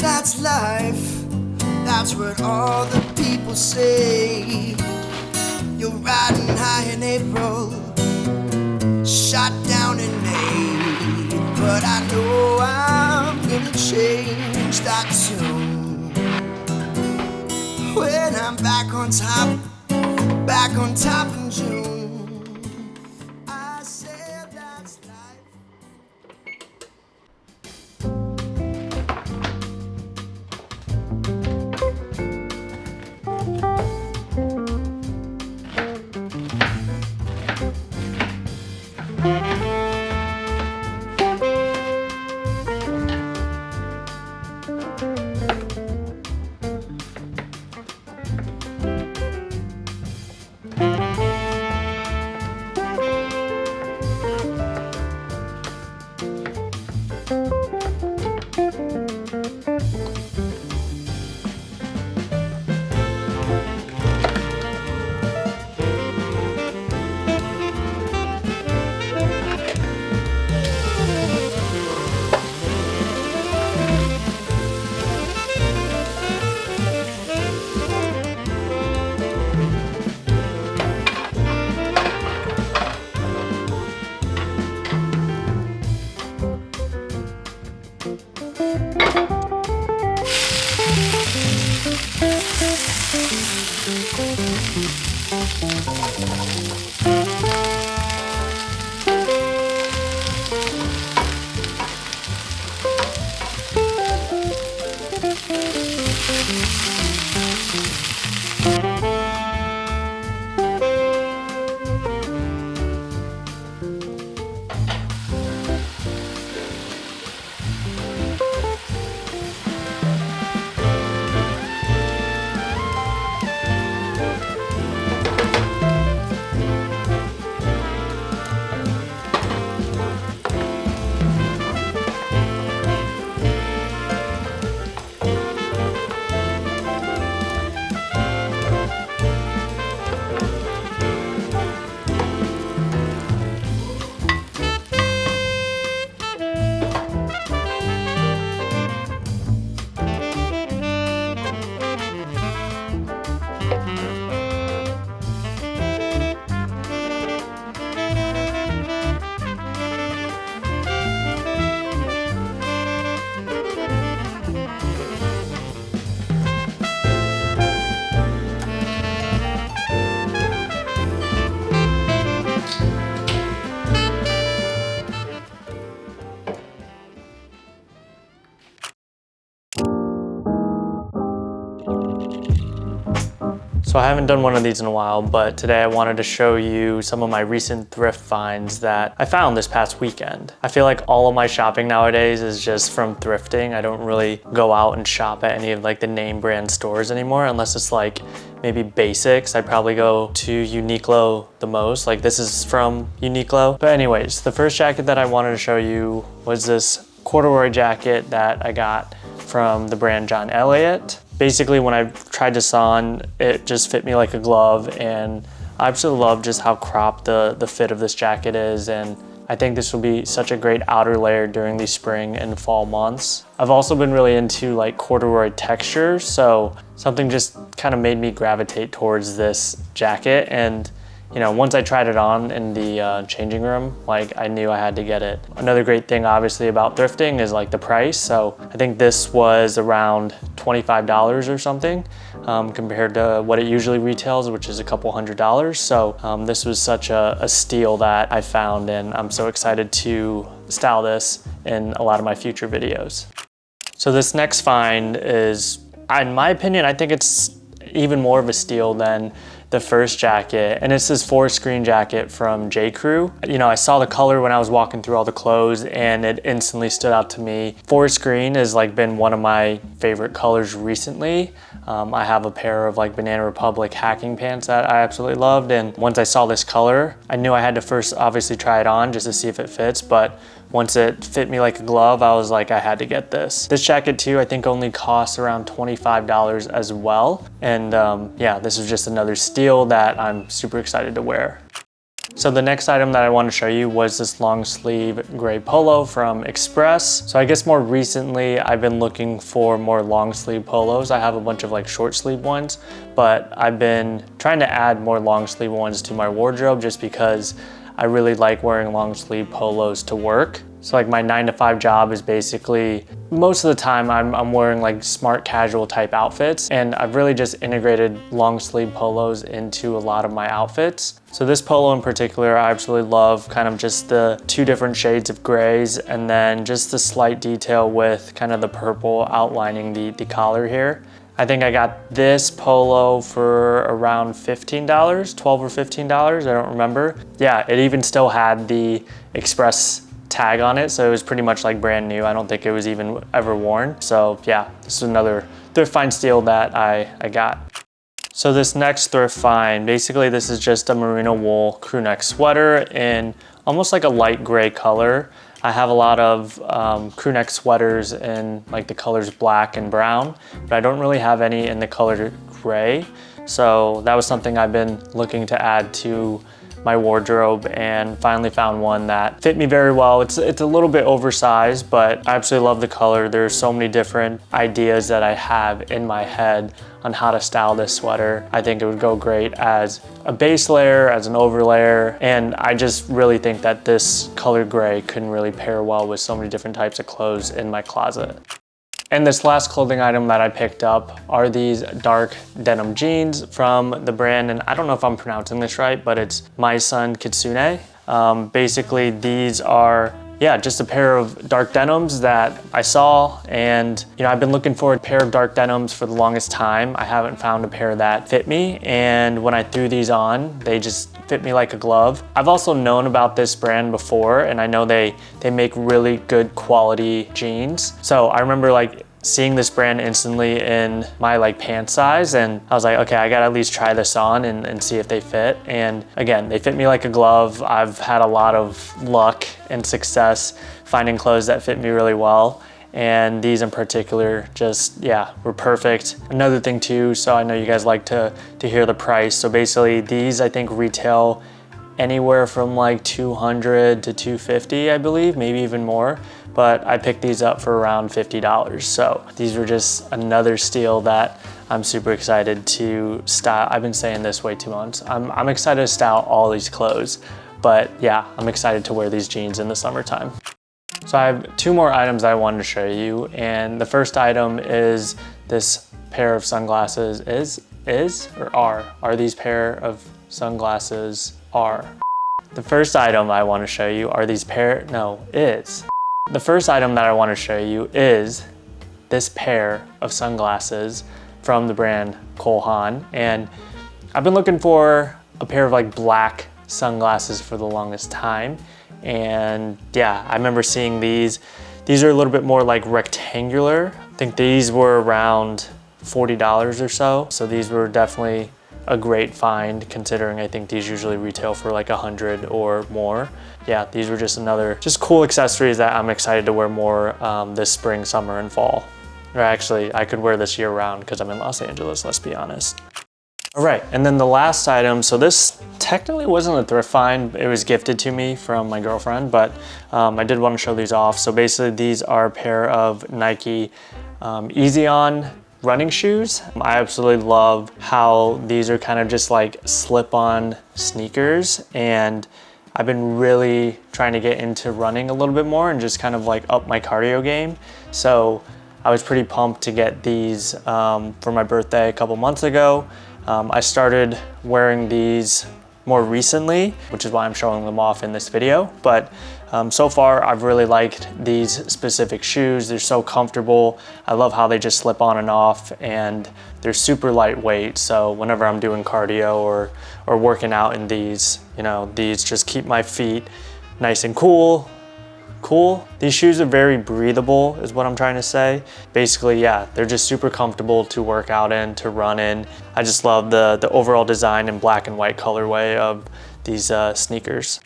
That's life, that's what all the people say. You're riding high in April, shot down in May. But I know I'm gonna change that tune when I'm back on top in June. I said that's life. So I haven't done one of these in a while, but today I wanted to show you some of my recent thrift finds that I found this past weekend. I feel like all of my shopping nowadays is just from thrifting. I don't really go out and shop at any of like the name brand stores anymore, unless it's like maybe basics. I'd probably go to Uniqlo the most. Like this is from Uniqlo. But anyways, the first jacket that I wanted to show you was this corduroy jacket that I got from the brand John Elliott. Basically, when I tried this on, it just fit me like a glove, and I absolutely love just how cropped the fit of this jacket is, and I think this will be such a great outer layer during the spring and fall months. I've also been really into like corduroy texture, so something just kind of made me gravitate towards this jacket, and you know, once I tried it on in the changing room, like I knew I had to get it. Another great thing obviously about thrifting is like the price. So I think this was around $25 or something compared to what it usually retails, which is a couple $100s. So this was such a steal that I found, and I'm so excited to style this in a lot of my future videos. So this next find is, in my opinion, I think it's even more of a steal than the first jacket, and it's this forest green jacket from J. Crew. You know, I saw the color when I was walking through all the clothes, and it instantly stood out to me. Forest green has like been one of my favorite colors recently. I have a pair of like Banana Republic hacking pants that I absolutely loved, and once I saw this color, I knew I had to first obviously try it on just to see if it fits, but once it fit me like a glove, I was like, I had to get this. This jacket too, I think only costs around $25 as well. And yeah, this is just another steal that I'm super excited to wear. So the next item that I want to show you was this long sleeve gray polo from Express. So I guess more recently I've been looking for more long sleeve polos. I have a bunch of like short sleeve ones, but I've been trying to add more long sleeve ones to my wardrobe just because I really like wearing long sleeve polos to work. So like my 9-to-5 job is basically, most of the time I'm wearing like smart casual type outfits, and I've really just integrated long sleeve polos into a lot of my outfits. So this polo in particular, I absolutely love kind of just the 2 different shades of grays and then just the slight detail with kind of the purple outlining the collar here. I think I got this polo for around $15, $12 or $15, I don't remember. Yeah, it even still had the Express tag on it, so it was pretty much like brand new. I don't think it was even ever worn. So yeah, this is another thrift find steal that I got. So this next thrift find, basically this is just a merino wool crew neck sweater in almost like a light gray color. I have a lot of crew neck sweaters in like the colors black and brown, but I don't really have any in the color gray. So that was something I've been looking to add to my wardrobe and finally found one that fit me very well. It's a little bit oversized, but I absolutely love the color. There's so many different ideas that I have in my head on how to style this sweater. I think it would go great as a base layer, as an overlayer, and I just really think that this color gray can really pair well with so many different types of clothes in my closet. And this last clothing item that I picked up are these dark denim jeans from the brand, and I don't know if I'm pronouncing this right, but it's Maison Kitsune. Basically, these are, yeah, just a pair of dark denims that I saw, and I've been looking for a pair of dark denims for the longest time. I haven't found a pair that fit me, and when I threw these on, they just fit me like a glove. I've also known about this brand before, and I know they make really good quality jeans. So I remember like seeing this brand instantly in my like pant size, and I was like, okay, I gotta at least try this on and see if they fit. And again, they fit me like a glove. I've had a lot of luck and success finding clothes that fit me really well. And these in particular just, yeah, were perfect. Another thing too, so I know you guys like to hear the price. So basically these I think retail anywhere from like $200 to $250, I believe, maybe even more. But I picked these up for around $50. So these were just another steal that I'm super excited to style. I've been saying this way too much. I'm excited to style all these clothes, but yeah, I'm excited to wear these jeans in the summertime. So I have 2 more items I wanted to show you, and the first item is this pair of sunglasses. Are these pair of sunglasses are? The first item I want to show you are these The first item that I want to show you is this pair of sunglasses from the brand Klehan, and I've been looking for a pair of like black sunglasses for the longest time. And yeah, I remember seeing these. These are a little bit more like rectangular. I think these were around $40 or so. So these were definitely a great find considering I think these usually retail for like $100 or more. Yeah, these were just cool accessories that I'm excited to wear more this spring, summer, and fall. Or actually, I could wear this year round because I'm in Los Angeles, let's be honest. All right, and then the last item, so this technically wasn't a thrift find, it was gifted to me from my girlfriend, but I did want to show these off. So basically these are a pair of Nike Easy On running shoes. I absolutely love how these are kind of just like slip-on sneakers, and I've been really trying to get into running a little bit more and just kind of like up my cardio game. So I was pretty pumped to get these for my birthday a couple months ago. I started wearing these more recently, which is why I'm showing them off in this video. But so far, I've really liked these specific shoes. They're so comfortable. I love how they just slip on and off, and they're super lightweight. So whenever I'm doing cardio or working out in these, these just keep my feet nice and cool. These shoes are very breathable is what I'm trying to say. Basically, yeah, they're just super comfortable to work out in, to run in. I just love the overall design and black and white colorway of these sneakers.